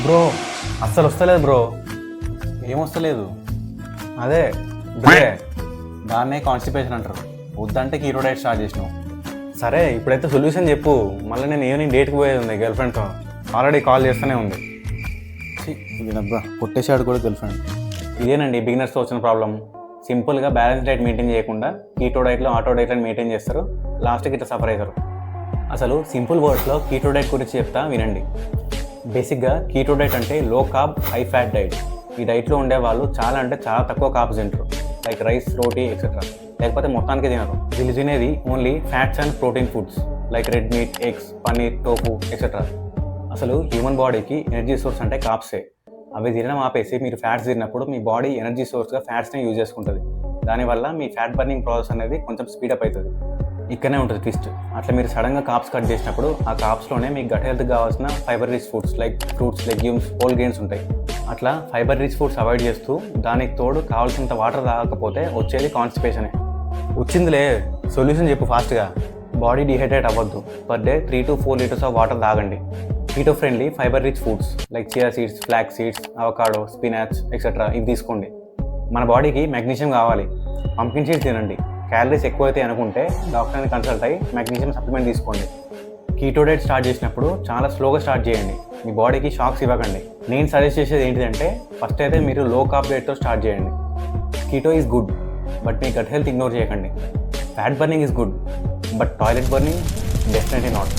Bro అస్సలు వస్తలేదు bro. ఏమొస్తలేదు. అదే బ్రే. దాన్నే కాన్స్టిపేషన్ అంటారు. వద్దంటే కీటో డైట్ స్టార్ట్ చేసినావు. సరే ఇప్పుడైతే సొల్యూషన్ చెప్పు. మళ్ళీ నేను ఈవినింగ్ డేట్కి పోయేది ఉంది గర్ల్ ఫ్రెండ్తో. ఆల్రెడీ కాల్ చేస్తూనే ఉంది. అబ్బా కొట్టేసాడు కూడా గర్ల్ ఫ్రెండ్. ఇదేనండి బిగినర్స్తో వచ్చిన ప్రాబ్లం. సింపుల్గా బ్యాలెన్స్ డైట్ మెయింటైన్ చేయకుండా కీటో డైట్లో ఆటో డైట్ అని మెయింటైన్ చేస్తారు. లాస్ట్కి ఇట్లా సఫర్ అవుతారు. అసలు సింపుల్ వర్డ్స్లో కీటో డైట్ గురించి చెప్తా వినండి. బేసిక్గా కీటో డైట్ అంటే లో కార్బ్ హై ఫ్యాట్ డైట్. ఈ డైట్లో ఉండే వాళ్ళు చాలా అంటే చాలా తక్కువ కార్బ్స్ తింటారు, లైక్ రైస్, రోటీ ఎక్సెట్రా. లేకపోతే మొత్తానికి తినరు. వీళ్ళు తినేది only fats and protein foods like red meat, eggs, paneer, tofu etcetera. అసలు హ్యూమన్ బాడీకి ఎనర్జీ సోర్స్ అంటే కార్బ్సే. అవి తినడం ఆపేసి మీరు ఫ్యాట్స్ తిన్నప్పుడు మీ బాడీ ఎనర్జీ సోర్స్గా ఫ్యాట్స్ని యూజ్ చేసుకుంటుంది. దానివల్ల మీ ఫ్యాట్ బర్నింగ్ ప్రాసెస్ అనేది కొంచెం స్పీడప్ అవుతుంది. ఇక్కడనే ఉంటుంది ట్విస్ట్. అట్లా మీరు సడన్గా కార్బ్స్ కట్ చేసినప్పుడు ఆ కార్బ్స్లోనే మీకు గట్ హెల్త్కి కావాల్సిన fibre rich foods like fruits, legumes, whole grains ఉంటాయి. అట్లా ఫైబర్ రిచ్ ఫుడ్స్ అవాయిడ్ చేస్తూ దానికి తోడు కావాల్సినంత వాటర్ తాగకపోతే వచ్చేది కాన్స్టిపేషనే. వచ్చిందిలే సొల్యూషన్ చెప్పు ఫాస్ట్గా. బాడీ డిహైడ్రేట్ అవ్వద్దు. Per day 3 to 4 litres of water తాగండి. Keto friendly fibre rich foods like chia seeds, flax seeds, avocado, spinach etcetera ఇవి తీసుకోండి. మన బాడీకి మెగ్నీషియం కావాలి. పంకిన్ సీడ్స్ తినండి. క్యాలరీస్ ఎక్కువైతే అనుకుంటే డాక్టర్ని కన్సల్ట్ అయ్యి మెగ్నీషియం సప్లిమెంట్ తీసుకోండి. కీటో డైట్ స్టార్ట్ చేసినప్పుడు చాలా స్లోగా స్టార్ట్ చేయండి. మీ బాడీకి షాక్స్ ఇవ్వకండి. నేను సజెస్ట్ చేసేది ఏంటిదంటే ఫస్ట్ అయితే మీరు లో కార్బ్ డైట్తో స్టార్ట్ చేయండి. కీటో ఈజ్ గుడ్ బట్ మీ గట్ హెల్త్ ఇగ్నోర్ చేయకండి. Fat burning is good but toilet burning definitely not.